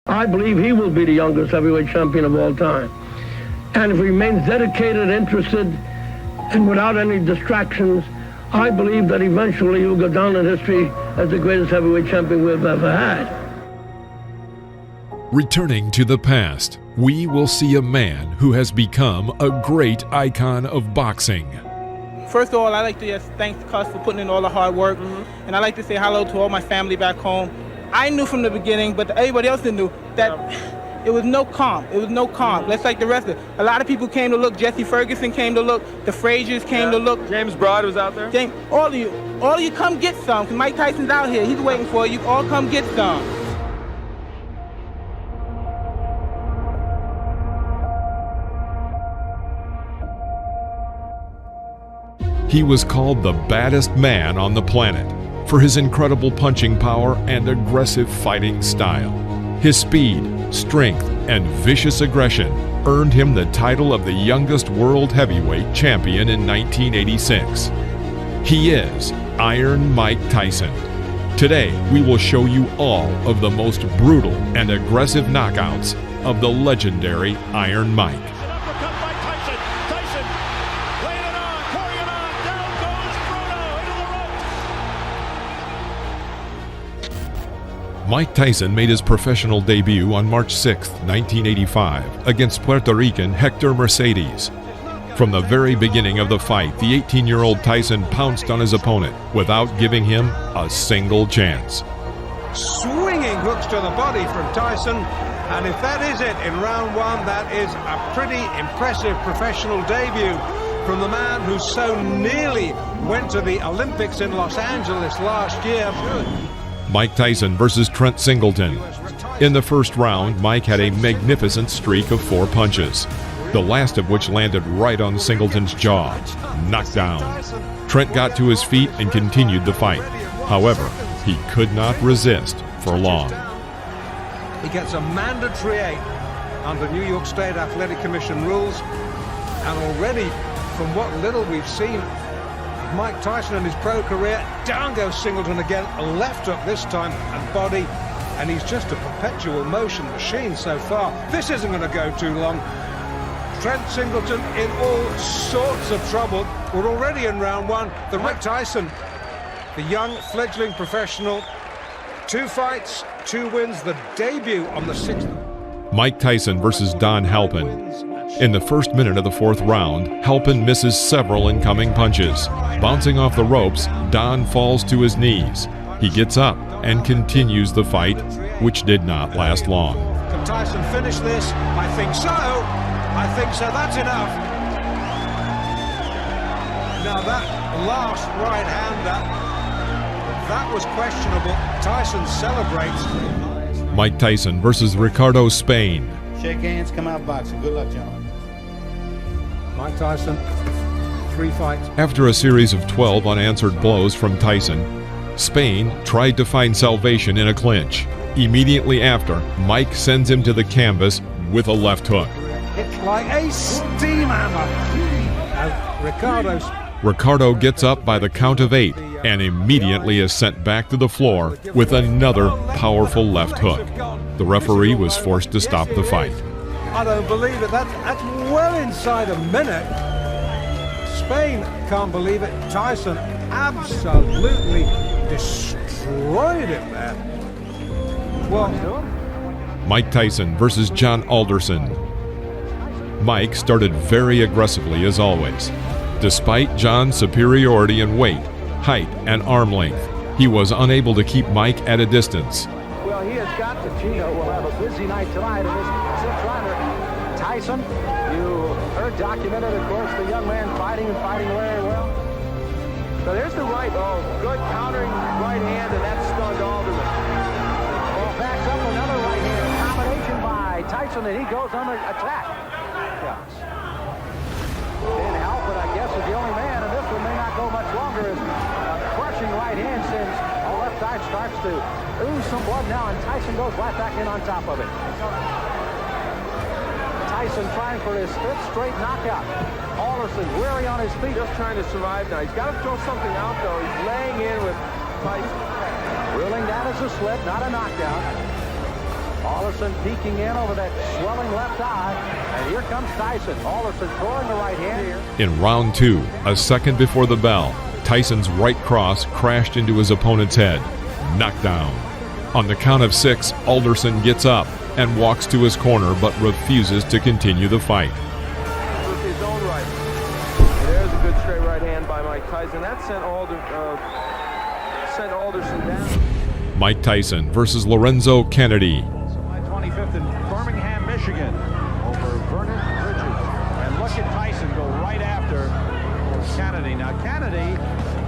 I believe he will be the youngest heavyweight champion of all time. And if he remains dedicated, interested, and without any distractions, I believe that eventually he'll go down in history as the greatest heavyweight champion we've ever had. Returning to the past, we will see a man who has become a great icon of boxing. First of all, I'd like to just thank Cus for putting in all the hard work. And I'd like to say hello to all my family back home. I knew from the beginning, but everybody else knew, that it was no calm. It was no calm. Just like the rest of it. A lot of people came to look. Jesse Ferguson came to look. The Fraziers came to look. James Broad was out there. All of you come get some, because Mike Tyson's out here. He's waiting for you. All come get some. He was called the baddest man on the planet for his incredible punching power and aggressive fighting style. His speed, strength, and vicious aggression earned him the title of the youngest world heavyweight champion in 1986. He is Iron Mike Tyson. Today, we will show you all of the most brutal and aggressive knockouts of the legendary Iron Mike. Mike Tyson made his professional debut on March 6, 1985, against Puerto Rican Hector Mercedes. From the very beginning of the fight, the 18-year-old Tyson pounced on his opponent without giving him a single chance. Swinging hooks to the body from Tyson, and if that is it in round one, that is a pretty impressive professional debut from the man who so nearly went to the Olympics in Los Angeles last year. Mike Tyson versus Trent Singleton. In the first round, Mike had a magnificent streak of 4 punches, the last of which landed right on Singleton's jaw. Knocked down. Trent got to his feet and continued the fight. However, he could not resist for long. He gets a mandatory 8 under New York State Athletic Commission rules, and already, from what little we've seen Mike Tyson in his pro career, down goes Singleton again, left hook this time and body, and he's just a perpetual motion machine so far. This isn't going to go too long. Trent Singleton in all sorts of trouble. We're already in round one. The Mike Tyson, the young fledgling professional, 2 fights, 2 wins, the debut on the 6th. Mike Tyson versus Don Halpin. In the first minute of the 4th round, Halpin misses several incoming punches. Bouncing off the ropes, Don falls to his knees. He gets up and continues the fight, which did not last long. Can Tyson finish this? I think so. I think so. That's enough. Now that last right hander, that was questionable. Tyson celebrates. Mike Tyson versus Ricardo Spain. Shake hands, come out boxing. Good luck, gentlemen. Mike Tyson, 3 fights. After a series of 12 unanswered blows from Tyson, Spain tried to find salvation in a clinch. Immediately after, Mike sends him to the canvas with a left hook. It's like a steam hammer. Ricardo gets up by the count of 8 and immediately is sent back to the floor with another powerful left hook. The referee was forced to stop the fight. I don't believe it. That's well inside a minute. Spain can't believe it. Tyson absolutely destroyed him there. Well, Mike Tyson versus John Alderson. Mike started very aggressively as always. Despite John's superiority in weight, height, and arm length, he was unable to keep Mike at a distance. Well, he has got to. Gino will have a busy night tonight in this 6th rounder. Tyson, you heard documented, of course, the young man fighting very well. So there's the right, good countering right hand, and that stunned Alderman. Well, backs up another right hand, combination by Tyson, and he goes on the attack. Dan Halpin, I guess, is the only man, and this one may not go much longer as a crushing right hand sends left eye starts to ooze some blood now, and Tyson goes right back in on top of it. Tyson trying for his fifth straight knockout. Alderson weary on his feet. Just trying to survive now. He's got to throw something out, though. He's laying in with Tyson. Ruling that as a slip, not a knockdown. Alderson peeking in over that swelling left eye. And here comes Tyson. Alderson throwing the right hand here. In round 2, a second before the bell, Tyson's right cross crashed into his opponent's head. Knockdown. On the count of 6, Alderson gets up and walks to his corner but refuses to continue the fight. With his own right. There's a good straight right hand by Mike Tyson. That sent Alderson down. Mike Tyson versus Lorenzo Kennedy. July 25th in Birmingham, Michigan, over Vernon Bridges. And look at Tyson go right after Kennedy. Now, Kennedy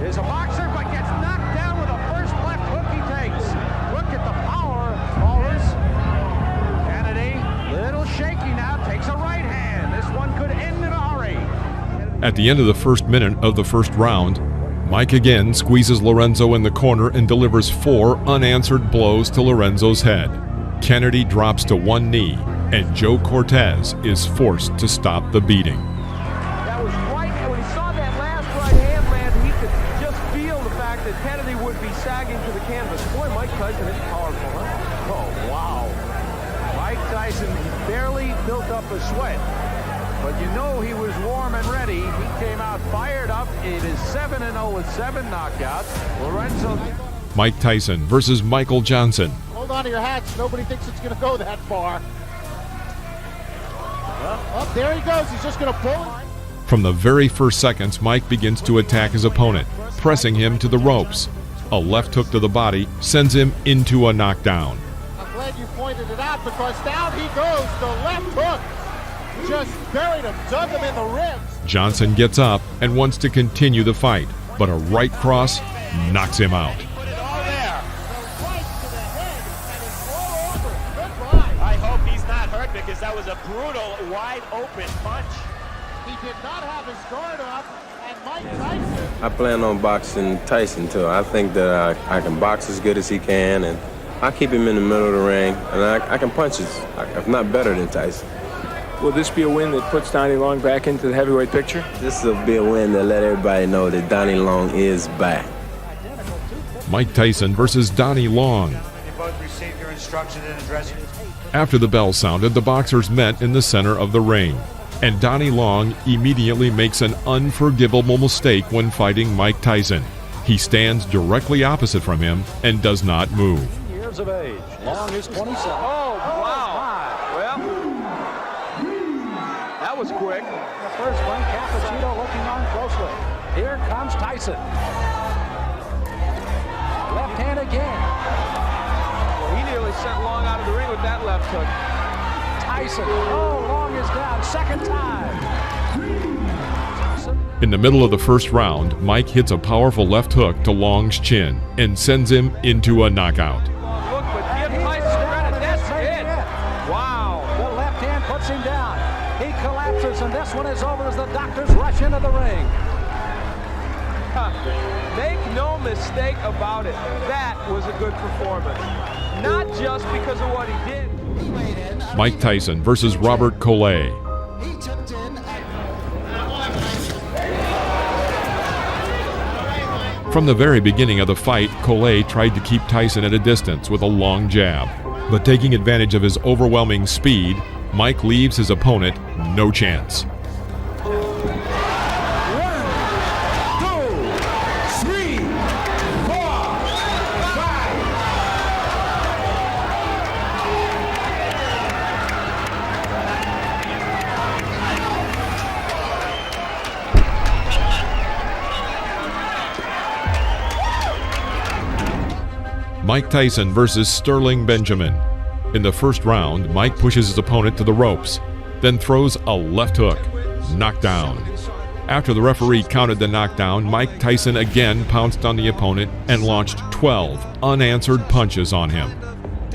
is a boxer, but gets knocked down with the first left hook he takes. Look at the power, Ballers. Kennedy, little shaky now, takes a right hand. This one could end in a hurry. At the end of the first minute of the first round, Mike again squeezes Lorenzo in the corner and delivers 4 unanswered blows to Lorenzo's head. Kennedy drops to one knee, and Joe Cortez is forced to stop the beating. That was right. When he saw that last right hand land, he could just feel the fact that Kennedy would be sagging to the canvas. Boy, Mike Tyson is powerful, huh? Oh, wow. Mike Tyson barely built up a sweat. But you know he was warm and ready. He came out fired up. It is 7-0 with 7 knockouts. Lorenzo. Mike Tyson versus Michael Johnson. Hold on to your hats. Nobody thinks it's going to go that far. Oh, there he goes. He's just going to pull it. From the very first seconds, Mike begins to attack his opponent, pressing him to the ropes. A left hook to the body sends him into a knockdown. I'm glad you pointed it out because down he goes. The left hook just buried him, dug him in the ribs. Johnson gets up and wants to continue the fight, but a right cross knocks him out. Put it all there. The right to the head, and it's all over. Goodbye. I hope he's not hurt because that was a brutal, wide open punch. He did not have his guard up, and Mike Tyson. I plan on boxing Tyson too. I think that I can box as good as he can, and I keep him in the middle of the ring, and I can punch if not better than Tyson. Will this be a win that puts Donnie Long back into the heavyweight picture? This will be a win that let everybody know that Donnie Long is back. Mike Tyson versus Donnie Long. You both received your instructions in the dressing room. After the bell sounded, the boxers met in the center of the ring, and Donnie Long immediately makes an unforgivable mistake when fighting Mike Tyson. He stands directly opposite from him and does not move. Years of age. Long is 27. Oh, wow. Well, that was quick. The first one, Cappuccino looking on closely. Here comes Tyson. Left hand again. Well, he nearly sent Long out of the ring with that left hook. Tyson. Oh, Long is down. Second time. In the middle of the first round, Mike hits a powerful left hook to Long's chin and sends him into a knockout. Look, but give Tyson credit. That's it. Wow. The left hand puts him down. He collapses, and this one is over as the doctors rush into the ring. Make no mistake about it. That was a good performance. Not just because of what he did. Mike Tyson versus Robert Collet. From the very beginning of the fight, Collet tried to keep Tyson at a distance with a long jab. But taking advantage of his overwhelming speed, Mike leaves his opponent no chance. Mike Tyson versus Sterling Benjamin. In the first round, Mike pushes his opponent to the ropes, then throws a left hook. Knockdown. After the referee counted the knockdown, Mike Tyson again pounced on the opponent and launched 12 unanswered punches on him.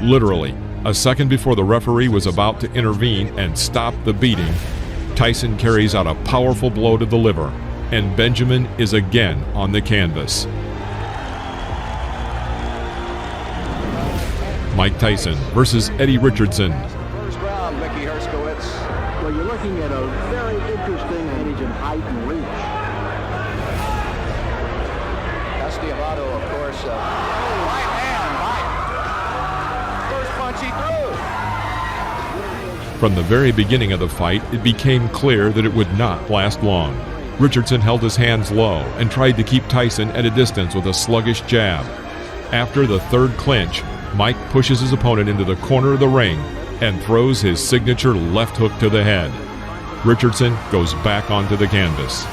Literally, a second before the referee was about to intervene and stop the beating, Tyson carries out a powerful blow to the liver, and Benjamin is again on the canvas. Mike Tyson versus Eddie Richardson. First round, Mickey Herskowitz. Well, looking at a very interesting advantage in height and reach. Amato, of course, right hand, Mike. First punch he threw. From the very beginning of the fight, it became clear that it would not last long. Richardson held his hands low and tried to keep Tyson at a distance with a sluggish jab. After the third clinch, Mike pushes his opponent into the corner of the ring and throws his signature left hook to the head. Richardson goes back onto the canvas.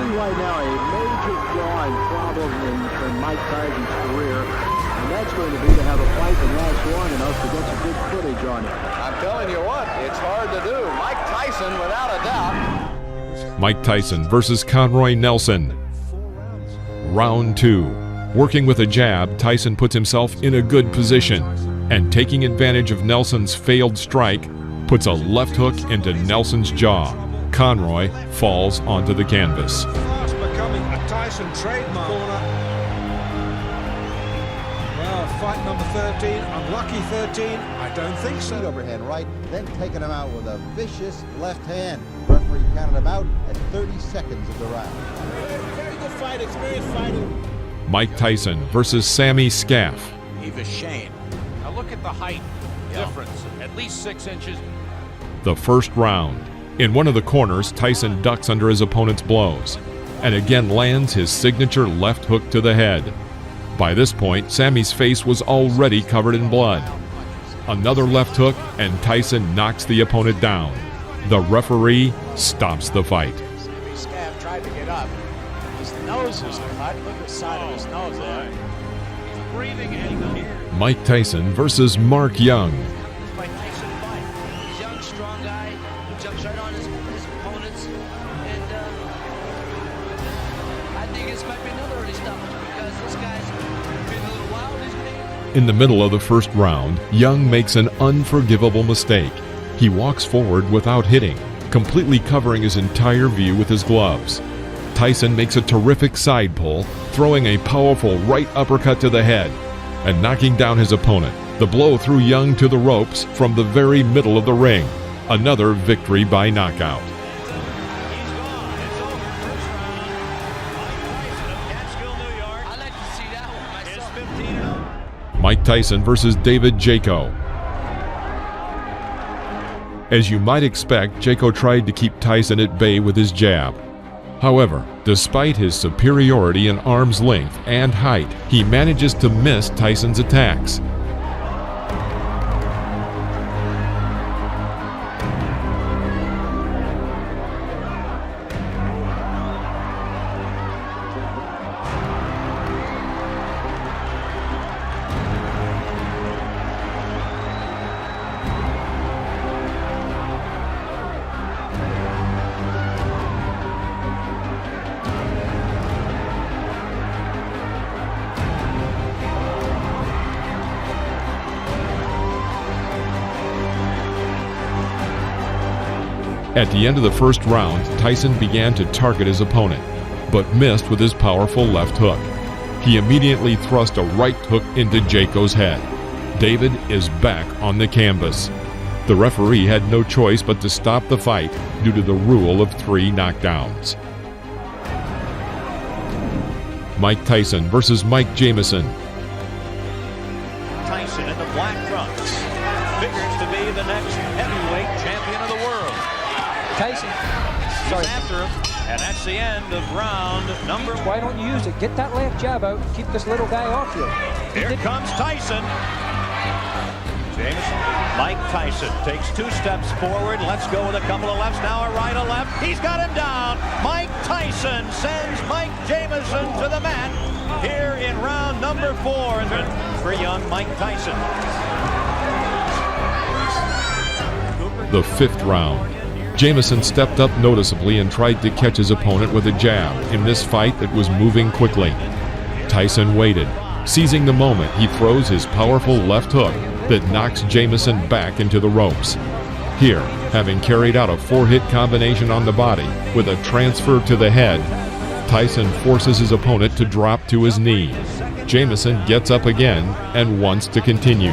Right now, a major flaw and problem in Mike Tyson's career, and that's going to be to have a fight that lasts long enough to get some good footage on it. I'm telling you what, it's hard to do. Mike Tyson, without a doubt. Mike Tyson versus Conroy Nelson. Round 2. Working with a jab, Tyson puts himself in a good position, and taking advantage of Nelson's failed strike, puts a left hook into Nelson's jaw. Conroy falls onto the canvas. Fast becoming a Tyson trademark. Well, fight number 13, unlucky 13, I don't think so. Overhand right, then taking him out with a vicious left hand. Referee counted him out at 30 seconds of the round. Very good fight, experienced fighter. Mike Tyson versus Sammy Scaff. Eva Shane. Now look at the height difference, at least 6 inches. The first round. In one of the corners, Tyson ducks under his opponent's blows and again lands his signature left hook to the head. By this point, Sammy's face was already covered in blood. Another left hook, and Tyson knocks the opponent down. The referee stops the fight. Sammy Scaff tried to get up. His nose is cut. Look at the side of his nose there. Breathing angle here. Mike Tyson versus Mark Young. Mike Tyson fight. He's a young, strong guy who jumps right on his opponents, and I think this might be another early stoppage because this guy's been a little wild. In the middle of the first round, Young makes an unforgivable mistake. He walks forward without hitting, completely covering his entire view with his gloves. Tyson makes a terrific side pull, throwing a powerful right uppercut to the head and knocking down his opponent. The blow threw Young to the ropes from the very middle of the ring. Another victory by knockout. Mike Tyson versus David Jaco. As you might expect, Jaco tried to keep Tyson at bay with his jab. However, despite his superiority in arm's length and height, he manages to miss Tyson's attacks. At the end of the first round, Tyson began to target his opponent, but missed with his powerful left hook. He immediately thrust a right hook into Jaco's head. David is back on the canvas. The referee had no choice but to stop the fight due to the rule of 3 knockdowns. Mike Tyson versus Mike Jamison. Tyson in the black trunks figures to be the next heavyweight champion of the world. Tyson. He's after him, and that's the end of round number 1. Why don't you use it? Get that left jab out. Keep this little guy off you. Here comes Tyson. Jamison. Mike Tyson takes 2 steps forward. Let's go with a couple of lefts. Now a right, a left. He's got him down. Mike Tyson sends Mike Jamison to the mat here in round number 4 for young Mike Tyson. The 5th round. Jamison stepped up noticeably and tried to catch his opponent with a jab in this fight that was moving quickly. Tyson waited. Seizing the moment, he throws his powerful left hook that knocks Jamison back into the ropes. Here, having carried out a 4-hit combination on the body with a transfer to the head, Tyson forces his opponent to drop to his knee. Jamison gets up again and wants to continue.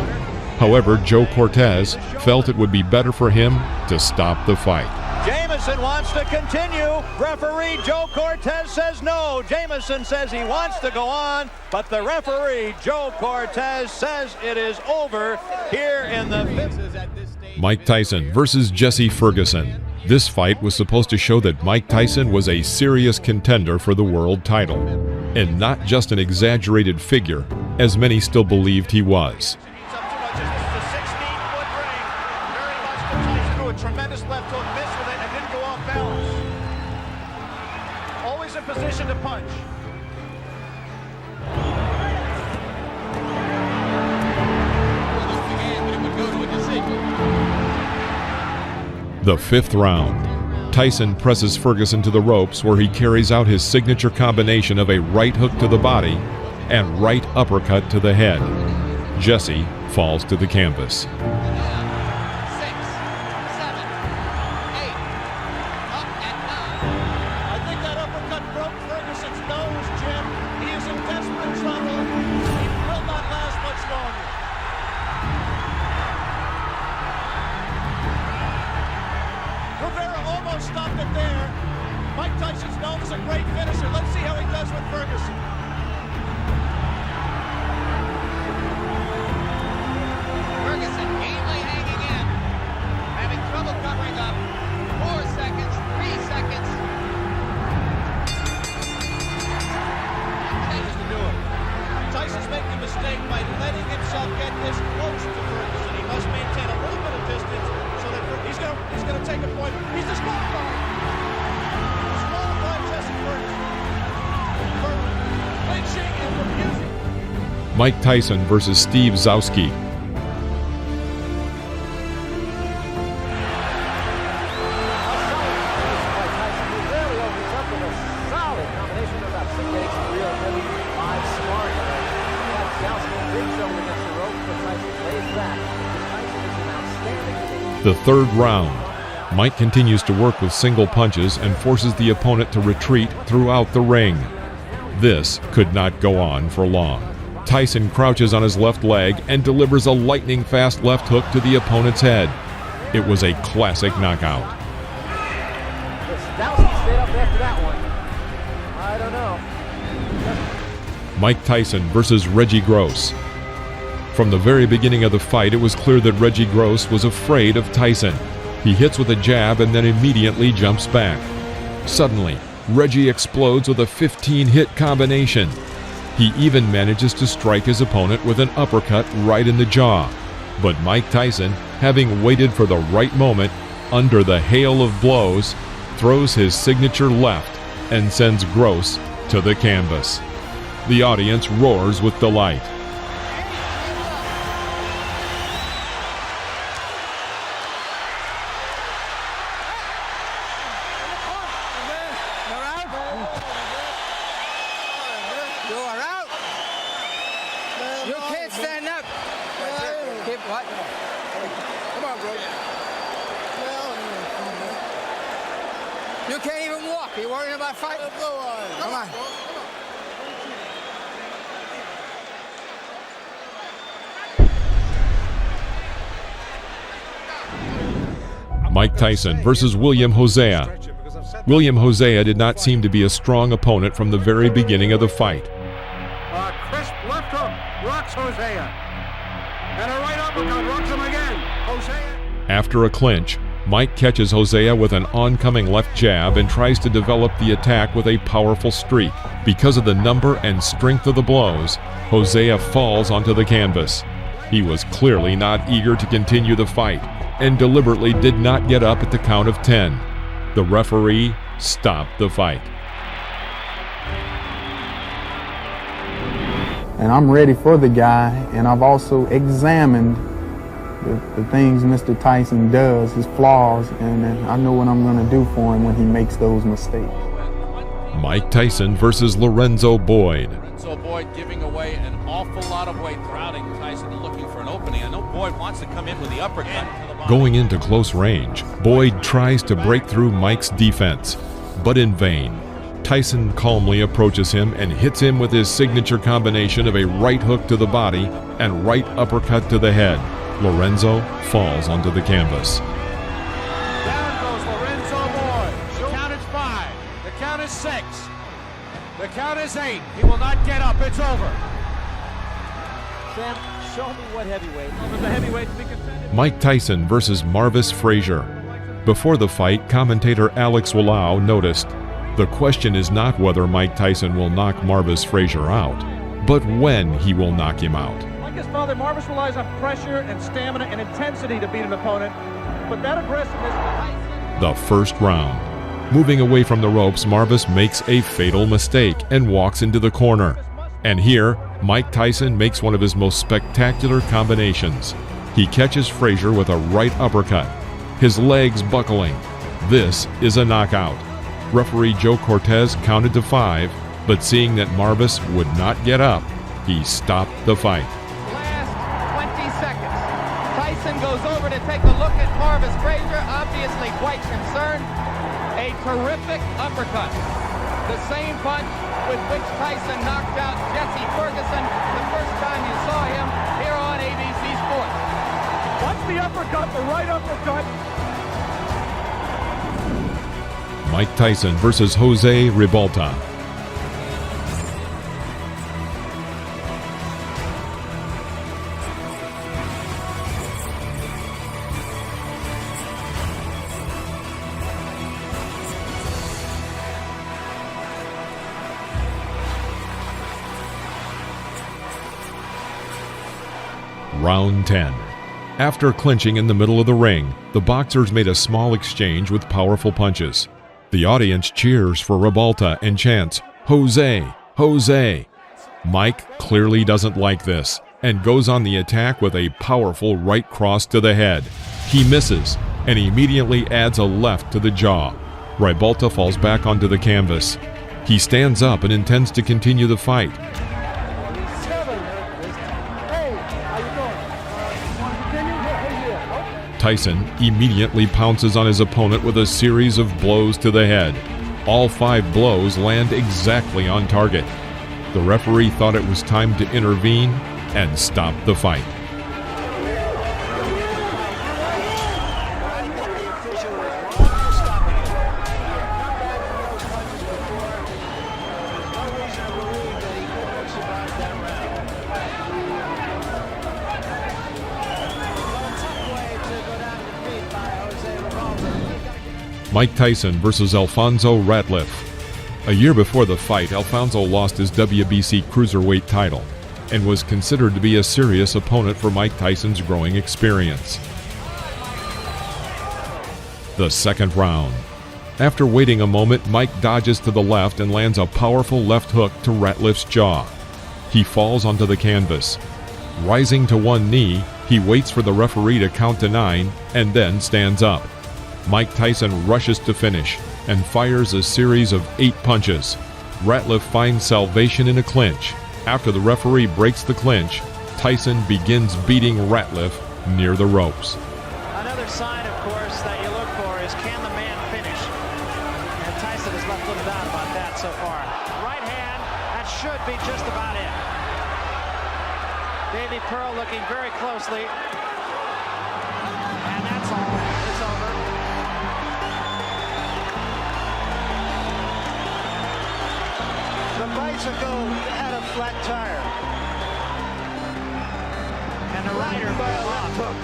However, Joe Cortez felt it would be better for him to stop the fight. Jamison wants to continue. Referee Joe Cortez says no. Jamison says he wants to go on, but the referee Joe Cortez says it is over here in the fifth. Mike Tyson versus Jesse Ferguson. This fight was supposed to show that Mike Tyson was a serious contender for the world title, and not just an exaggerated figure, as many still believed he was. Tremendous left hook, missed with it, and didn't go off balance. Always in position to punch. The fifth round. Tyson presses Ferguson to the ropes, where he carries out his signature combination of a right hook to the body and right uppercut to the head. Jesse falls to the canvas. Stopped it there. Mike Tyson's known as a great finisher. Let's see how he does with Ferguson. Ferguson gamely hanging in, having trouble covering up. 4 seconds, 3 seconds. Changes to do it. Tyson's making a mistake by letting himself get this close to Ferguson. He must maintain a little bit of distance so that he's going to take a point. He's disqualified. Disqualified Jesse Ferguson for clinching and refusing. Mike Tyson versus Steve Zowski. The third round. Mike continues to work with single punches and forces the opponent to retreat throughout the ring. This could not go on for long. Tyson crouches on his left leg and delivers a lightning-fast left hook to the opponent's head. It was a classic knockout. Stay up after that one. I don't know. Mike Tyson versus Reggie Gross. From the very beginning of the fight, it was clear that Reggie Gross was afraid of Tyson. He hits with a jab and then immediately jumps back. Suddenly, Reggie explodes with a 15-hit combination. He even manages to strike his opponent with an uppercut right in the jaw. But Mike Tyson, having waited for the right moment, under the hail of blows, throws his signature left and sends Gross to the canvas. The audience roars with delight. You can't stand up. Keep what? Come on, bro. You can't even walk. Are you worrying about fighting? Come on. Mike Tyson versus William Hosea. William Hosea did not seem to be a strong opponent from the very beginning of the fight. Crisp left hook rocks Hosea. And a right uppercut rocks him again. Hosea. After a clinch, Mike catches Hosea with an oncoming left jab and tries to develop the attack with a powerful streak. Because of the number and strength of the blows, Hosea falls onto the canvas. He was clearly not eager to continue the fight and deliberately did not get up at the count of 10. The referee stopped the fight. And I'm ready for the guy, and I've also examined the things Mr. Tyson does, his flaws, and I know what I'm going to do for him when he makes those mistakes. Mike Tyson versus Lorenzo Boyd. Lorenzo Boyd giving away an awful lot of weight, crowding Tyson looking for an opening. I know Boyd wants to come in with the uppercut. Going into close range, Boyd tries to break through Mike's defense, but in vain. Tyson calmly approaches him and hits him with his signature combination of a right hook to the body and right uppercut to the head. Lorenzo falls onto the canvas. Down goes Lorenzo Moore. The count is 5. The count is 6. The count is 8. He will not get up. It's over. Sam, show me what heavyweight. The heavyweight to be contended. Mike Tyson versus Marvis Frazier. Before the fight, commentator Alex Wallau noticed, "The question is not whether Mike Tyson will knock Marvis Frazier out, but when he will knock him out." Like his father, Marvis relies on pressure and stamina and intensity to beat an opponent, but that aggressiveness... The first round. Moving away from the ropes, Marvis makes a fatal mistake and walks into the corner. And here, Mike Tyson makes one of his most spectacular combinations. He catches Frazier with a right uppercut, his legs buckling. This is a knockout. Referee Joe Cortez counted to 5, but seeing that Marvis would not get up, he stopped the fight. Last 20 seconds. Tyson goes over to take a look at Marvis Frazier, obviously quite concerned. A terrific uppercut. The same punch with which Tyson knocked out Jesse Ferguson the first time you saw him here on ABC Sports. What's the uppercut? The right uppercut. Mike Tyson versus Jose Ribalta. Round 10. After clinching in the middle of the ring, the boxers made a small exchange with powerful punches. The audience cheers for Ribalta and chants, "Jose, Jose." Mike clearly doesn't like this and goes on the attack with a powerful right cross to the head. He misses and immediately adds a left to the jaw. Ribalta falls back onto the canvas. He stands up and intends to continue the fight. Tyson immediately pounces on his opponent with a series of blows to the head. All 5 blows land exactly on target. The referee thought it was time to intervene and stop the fight. Mike Tyson versus Alfonso Ratliff. A year before the fight, Alfonso lost his WBC cruiserweight title and was considered to be a serious opponent for Mike Tyson's growing experience. The second round. After waiting a moment, Mike dodges to the left and lands a powerful left hook to Ratliff's jaw. He falls onto the canvas. Rising to one knee, he waits for the referee to count to 9 and then stands up. Mike Tyson rushes to finish and fires a series of 8 punches. Ratliff finds salvation in a clinch. After the referee breaks the clinch, Tyson begins beating Ratliff near the ropes. Another sign, of course, that you look for is can the man finish? And Tyson has left little doubt about that so far. Right hand, that should be just about it. Davey Pearl looking very closely. And that's all. It's over. The bicycle had a flat tire. And the rider by a left hook.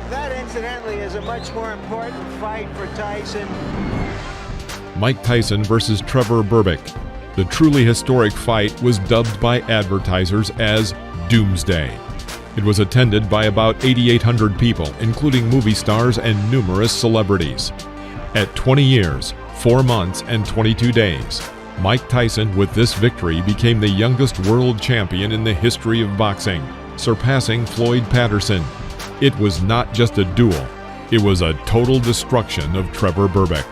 That, incidentally, is a much more important fight for Tyson. Mike Tyson versus Trevor Berbick. The truly historic fight was dubbed by advertisers as Doomsday. It was attended by about 8,800 people, including movie stars and numerous celebrities. At 20 years, 4 months, and 22 days, Mike Tyson, with this victory, became the youngest world champion in the history of boxing, surpassing Floyd Patterson. It was not just a duel, it was a total destruction of Trevor Berbick.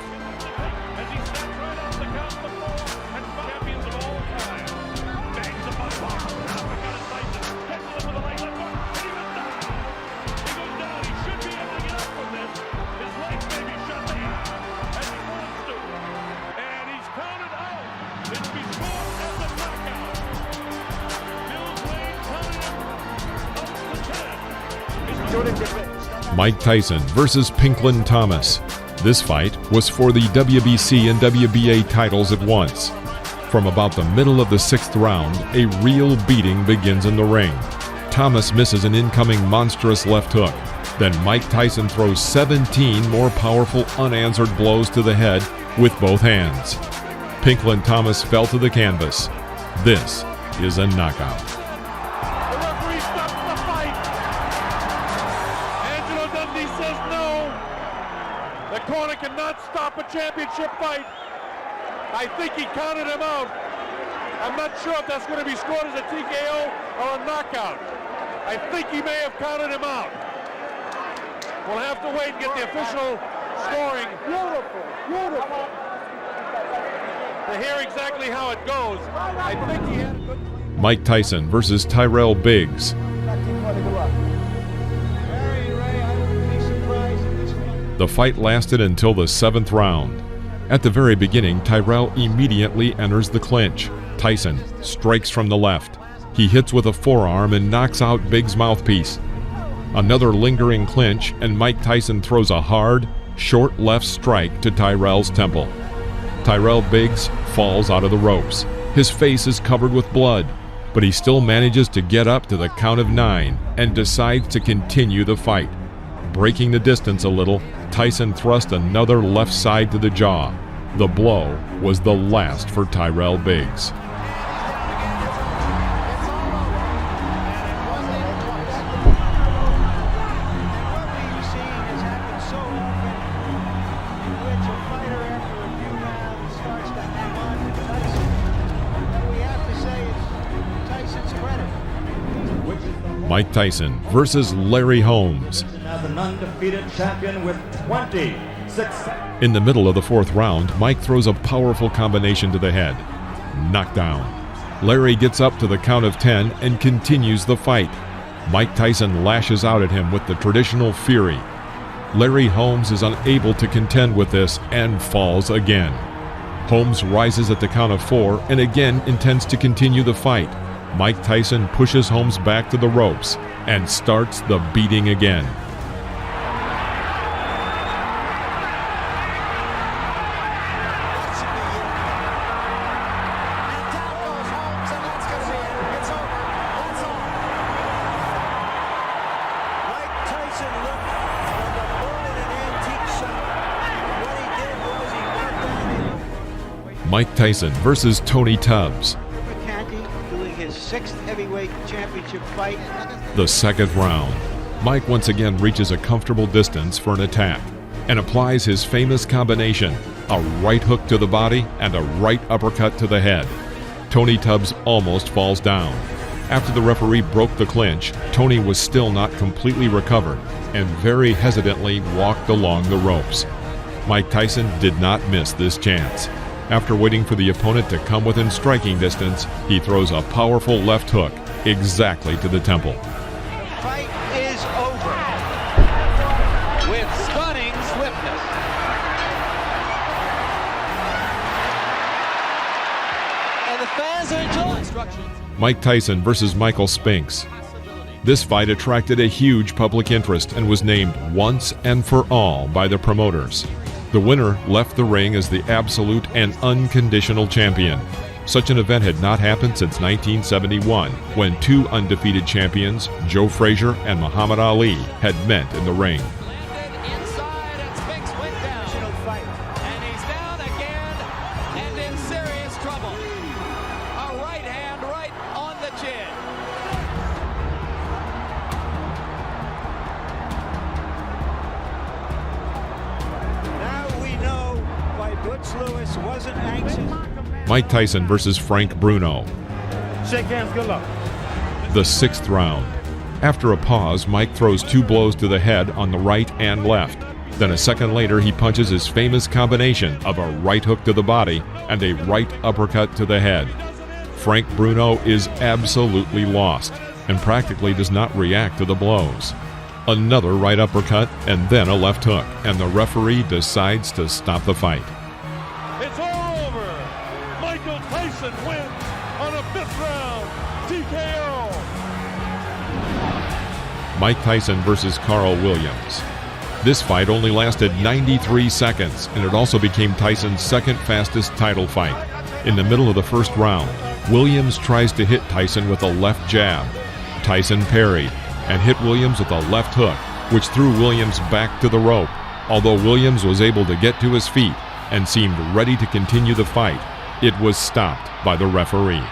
Mike Tyson versus Pinklin Thomas. This fight was for the WBC and WBA titles at once. From about the middle of the 6th round, a real beating begins in the ring. Thomas misses an incoming monstrous left hook. Then Mike Tyson throws 17 more powerful unanswered blows to the head with both hands. Pinklin Thomas fell to the canvas. This is a knockout. The referee stops the fight. Angelo Dundee says no. The corner cannot stop a championship fight. I think he counted him out. I'm not sure if that's going to be scored as a TKO or a knockout. I think he may have counted him out. We'll have to wait and get the official scoring. Beautiful. To hear exactly how it goes. I think he had a good... Mike Tyson versus Tyrell Biggs. The fight lasted until the 7th round. At the very beginning, Tyrell immediately enters the clinch. Tyson strikes from the left. He hits with a forearm and knocks out Biggs' mouthpiece. Another lingering clinch, and Mike Tyson throws a hard, short left strike to Tyrell's temple. Tyrell Biggs falls out of the ropes. His face is covered with blood, but he still manages to get up to the count of 9 and decides to continue the fight. Breaking the distance a little, Tyson thrust another left side to the jaw. The blow was the last for Tyrell Biggs. Mike Tyson versus Larry Holmes. An undefeated champion with 26. In the middle of the 4th round, Mike throws a powerful combination to the head. Knockdown. Larry gets up to the count of 10 and continues the fight. Mike Tyson lashes out at him with the traditional fury. Larry Holmes is unable to contend with this and falls again. Holmes rises at the count of 4 and again intends to continue the fight. Mike Tyson pushes Holmes back to the ropes and starts the beating again. Mike Tyson versus Tony Tubbs. Doing his 6th heavyweight championship fight. The 2nd round. Mike once again reaches a comfortable distance for an attack and applies his famous combination, a right hook to the body and a right uppercut to the head. Tony Tubbs almost falls down. After the referee broke the clinch, Tony was still not completely recovered and very hesitantly walked along the ropes. Mike Tyson did not miss this chance. After waiting for the opponent to come within striking distance, he throws a powerful left hook exactly to the temple. Fight is over with stunning swiftness. And the fans are enjoying. Mike Tyson versus Michael Spinks. This fight attracted a huge public interest and was named Once and for All by the promoters. The winner left the ring as the absolute and unconditional champion. Such an event had not happened since 1971, when 2 undefeated champions, Joe Frazier and Muhammad Ali, had met in the ring. Mike Tyson versus Frank Bruno. Shake hands, good luck. The 6th round. After a pause, Mike throws 2 blows to the head on the right and left. Then a second later, he punches his famous combination of a right hook to the body and a right uppercut to the head. Frank Bruno is absolutely lost and practically does not react to the blows. Another right uppercut and then a left hook, and the referee decides to stop the fight. It's all over. Michael Tyson wins on a 5th round TKO. Mike Tyson versus Carl Williams. This fight only lasted 93 seconds, and it also became Tyson's second fastest title fight. In the middle of the first round, Williams tries to hit Tyson with a left jab. Tyson parried and hit Williams with a left hook, which threw Williams back to the rope. Although Williams was able to get to his feet and seemed ready to continue the fight, it was stopped by the referee.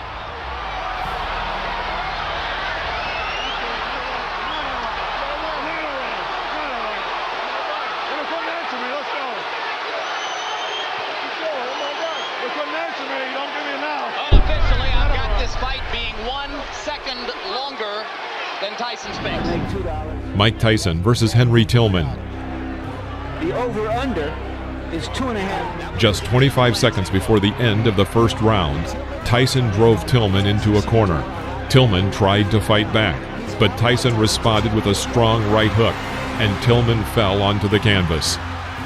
Unofficially, I've got this fight being 1 second longer than Tyson's pace. Mike Tyson versus Henry Tillman. The over-under is 2.5. Just 25 seconds before the end of the first round, Tyson drove Tillman into a corner. Tillman tried to fight back, but Tyson responded with a strong right hook, and Tillman fell onto the canvas.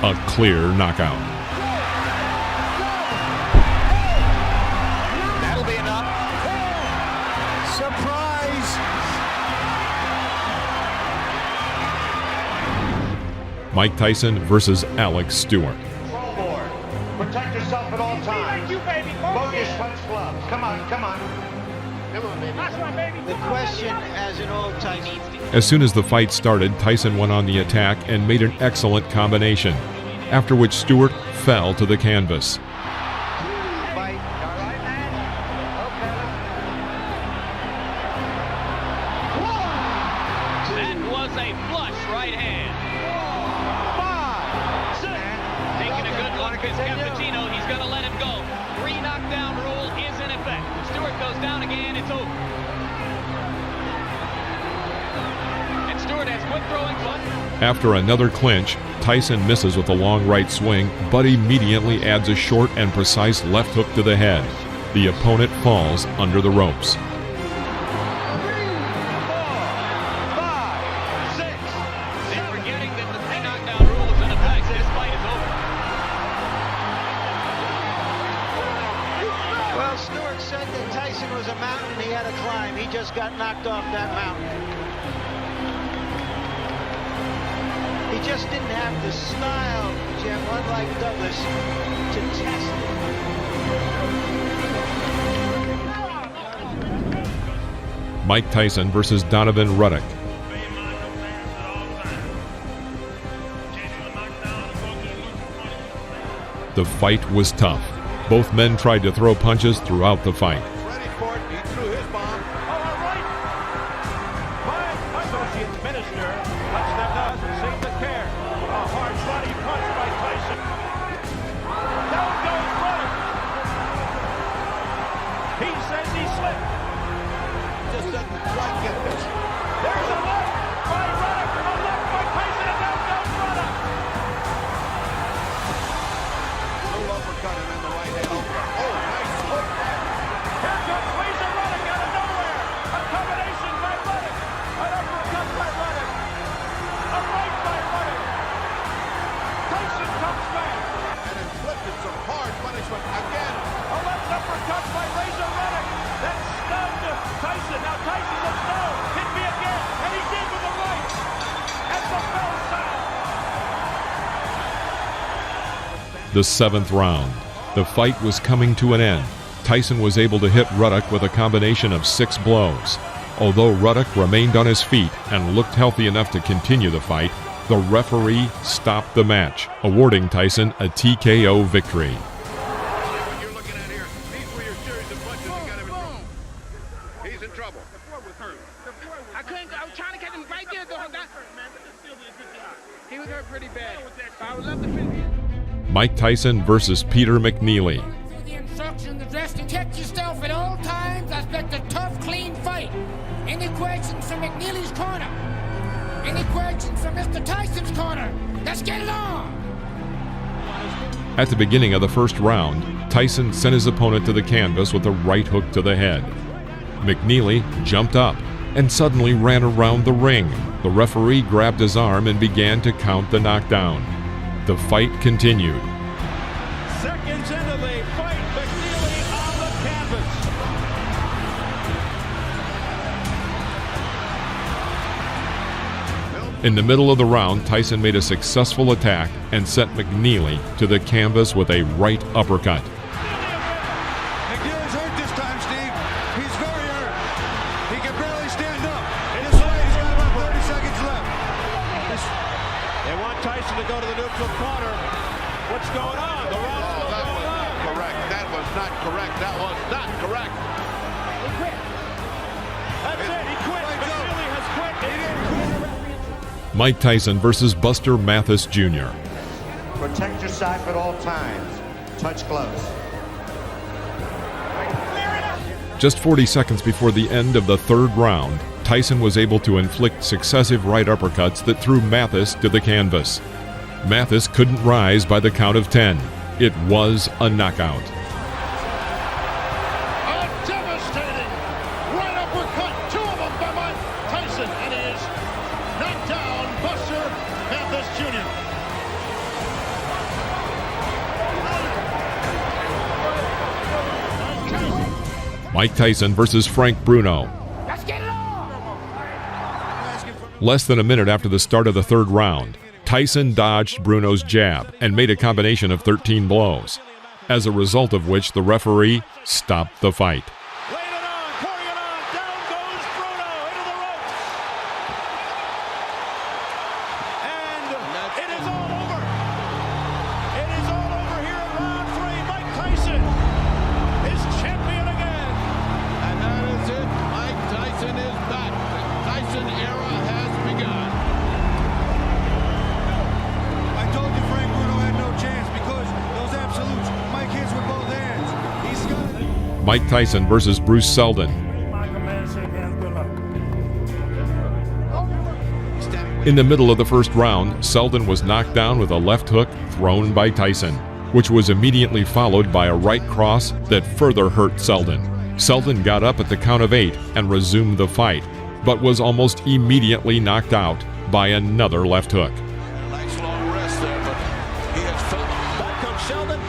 A clear knockout. That'll be enough. Surprise! Mike Tyson versus Alex Stewart. Protect yourself at all times. Bogus punch gloves. Come on, come on. The question as an old Tyson. As soon as the fight started, Tyson went on the attack and made an excellent combination, after which Stewart fell to the canvas. That was a flush right hand. 5, 6. Taking a good look at Cappuccino. He's going to let him go. 3 knockdown rule is in effect. If Stewart goes down again, it's over. And Stewart has quit throwing punch. After another clinch, Tyson misses with a long right swing, but immediately adds a short and precise left hook to the head. The opponent falls under the ropes. 3, 4, 5, 6. They're forgetting that the 3 knockdown rule is in effect. This fight is over. Well, Stewart said that Tyson was a mountain he had to climb. He just got knocked off that mountain. He just didn't have the style, Jim, unlike Douglas, to test it. Mike Tyson versus Donovan Ruddock. The fight was tough. Both men tried to throw punches throughout the fight. Ready for it. He threw his bomb. All right. My associate minister lets them know to sing the care. A hard body punch by Tyson. Down goes Ruddock. He says he slipped. Just doesn't quite get this. There's a left by Ruddock. A left by Tyson, and down goes Ruddock. Little uppercut and then the right hand. Oh, nice hook. Here comes Lisa Ruddock out of nowhere. A combination by Ruddock. An uppercut by Ruddock. A right by Ruddock. Tyson comes back. And inflicted some hard punishment again. A left uppercut by Razor Ruddock. That stunned Tyson. Now Tyson looks down. Hit me again. And he did with the right. At the bell sound. The 7th round. The fight was coming to an end. Tyson was able to hit Ruddock with a combination of 6 blows. Although Ruddock remained on his feet and looked healthy enough to continue the fight, the referee stopped the match, awarding Tyson a TKO victory. You're looking at here. These were your series of punches that got him in trouble. He's in trouble. The floor was hurt. I was trying to catch him right there, though. He was hurt pretty bad. I would love to finish. Mike Tyson versus Peter McNeely. The instructions addressed: protect yourself at all times. I expect a tough, clean fight. Any questions from McNeely's corner? Any questions from Mr. Tyson's corner? Let's get it on! At the beginning of the first round, Tyson sent his opponent to the canvas with a right hook to the head. McNeely jumped up and suddenly ran around the ring. The referee grabbed his arm and began to count the knockdown. The fight continued. Seconds into the fight, McNeely on the canvas. In the middle of the round, Tyson made a successful attack and sent McNeely to the canvas with a right uppercut. McNeely's hurt this time, Steve. He's very hurt. He can barely stand up. He's got about 30 seconds left. They want Tyson to go to the neutral corner. What's going on? The round's still going on. Correct. That was not correct. That was not correct. He quit. That's it. He quit. McNeely has quit. He didn't quit. Mike Tyson versus Buster Mathis Jr. Protect your side at all times. Touch gloves. Just 40 seconds before the end of the third round, Tyson was able to inflict successive right uppercuts that threw Mathis to the canvas. Mathis couldn't rise by the count of 10. It was a knockout. A devastating right uppercut. Two of them by Mike Tyson. And he is knocked down Buster Mathis Jr. Mike Tyson versus Frank Bruno. Less than a minute after the start of the third round, Tyson dodged Bruno's jab and made a combination of 13 blows, as a result of which the referee stopped the fight. Mike Tyson versus Bruce Seldon. In the middle of the first round, Seldon was knocked down with a left hook thrown by Tyson, which was immediately followed by a right cross that further hurt Seldon. Seldon got up at the count of 8 and resumed the fight, but was almost immediately knocked out by another left hook. Nice long rest there, but he has felt. Back comes Seldon.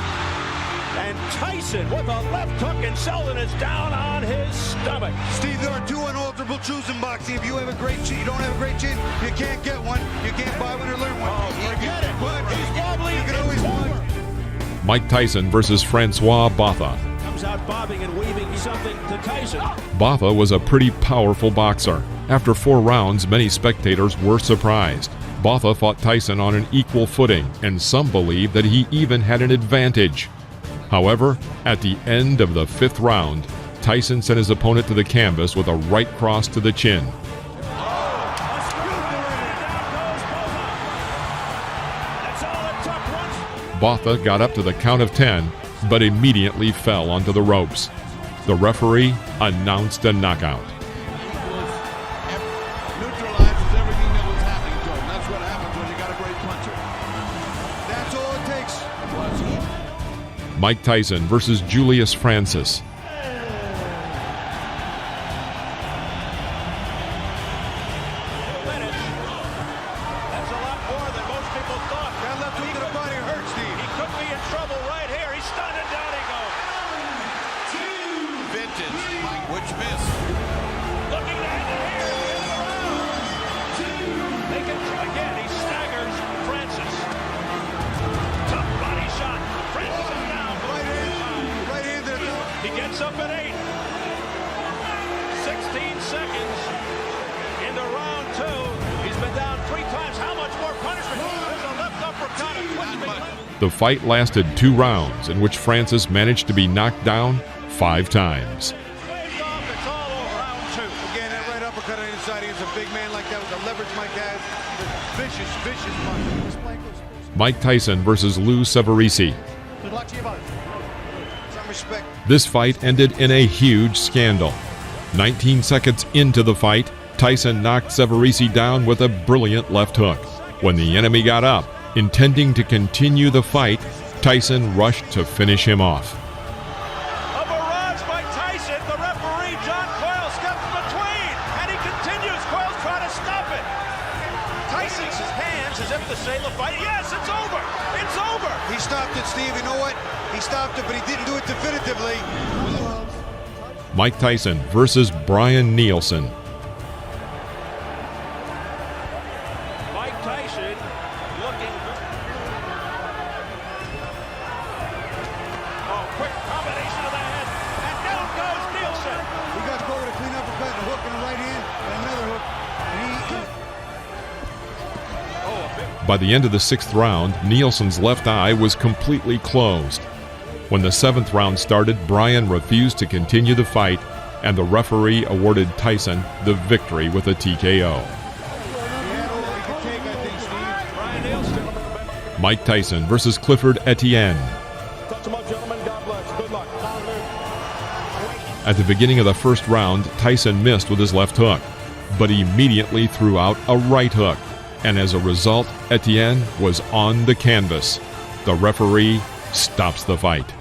And Tyson with a left hook, and Seldon is down on his stomach. Steve, there are two unalterable truths in boxing. If you have a great chin, you don't have a great chin, you can't get one. You can't buy one or learn one. Oh, forget it. But He's wobbly. you can always win. Mike Tyson versus Francois Botha. Comes out bobbing and weaving something to Tyson. Botha was a pretty powerful boxer. After 4 rounds, many spectators were surprised. Botha fought Tyson on an equal footing, and some believe that he even had an advantage. However, at the end of the 5th round, Tyson sent his opponent to the canvas with a right cross to the chin. Botha got up to the count of 10, but immediately fell onto the ropes. The referee announced a knockout. Neutralizes everything that was happening to him. That's what happens when you got a great puncher. That's all it takes. Mike Tyson versus Julius Francis. Up at 8. 16 seconds into round 2. He's been down 3 times. How much more punishment? There's a left uppercut. The fight lasted 2 rounds, in which Francis managed to be knocked down 5 times. It's all over round 2. Again, that right uppercut on the inside against a big man like that with the leverage Mike has. Vicious punch. Mike Tyson versus Lou Severisi. Good luck to you both. Some respect. This fight ended in a huge scandal. 19 seconds into the fight, Tyson knocked Severisi down with a brilliant left hook. When the enemy got up, intending to continue the fight, Tyson rushed to finish him off. A barrage by Tyson. The referee, John Coyle, steps between, and he continues. Coyle's trying to stop it. Tyson's hands as if to say the fight. Yes, it's over. It's over. He stopped it, Steve. You know what? He stopped it, but he didn't do it definitively. Mike Tyson versus Brian Nielsen. Tyson looking. Oh, quick combination of the head. And down goes Nielsen. He got forward a clean uppercut, a hook in the right hand, and another hook. By the end of the 6th round, Nielsen's left eye was completely closed. When the 7th round started, Bryan refused to continue the fight, and the referee awarded Tyson the victory with a TKO. Mike Tyson versus Clifford Etienne. At the beginning of the 1st round, Tyson missed with his left hook, but immediately threw out a right hook, and as a result, Etienne was on the canvas. The referee stops the fight.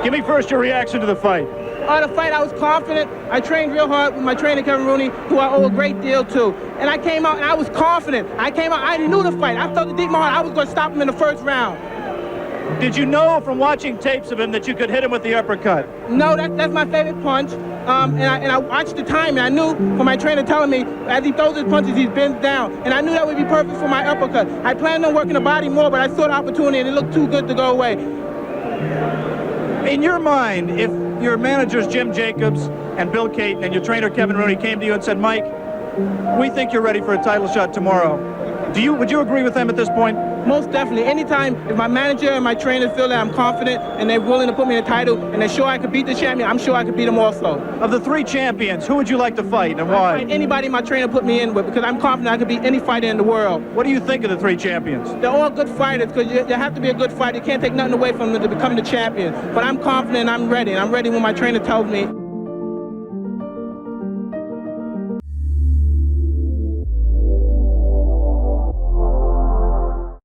Give me first your reaction to the fight. The fight, I was confident. I trained real hard with my trainer, Kevin Rooney, who I owe a great deal to. And I came out and I was confident. I knew the fight. I felt it deep in my heart. I was going to stop him in the 1st round. Did you know from watching tapes of him that you could hit him with the uppercut? No, that's my favorite punch. And I watched the time, and I knew from my trainer telling me, as he throws his punches, he bends down. And I knew that would be perfect for my uppercut. I planned on working the body more, but I saw the opportunity, and it looked too good to go away. In your mind, if your managers Jim Jacobs and Bill Caton and your trainer Kevin Rooney came to you and said, Mike, we think you're ready for a title shot tomorrow, would you agree with them at this point? Most definitely. Anytime if my manager and my trainer feel that I'm confident and they're willing to put me in a title and they're sure I could beat the champion, I'm sure I could beat them also. Of the 3 champions, who would you like to fight and why? I'd fight anybody my trainer put me in with because I'm confident I could beat any fighter in the world. What do you think of the 3 champions? They're all good fighters because you have to be a good fighter. You can't take nothing away from them to become the champion. But I'm confident, I'm ready, and I'm ready when my trainer tells me.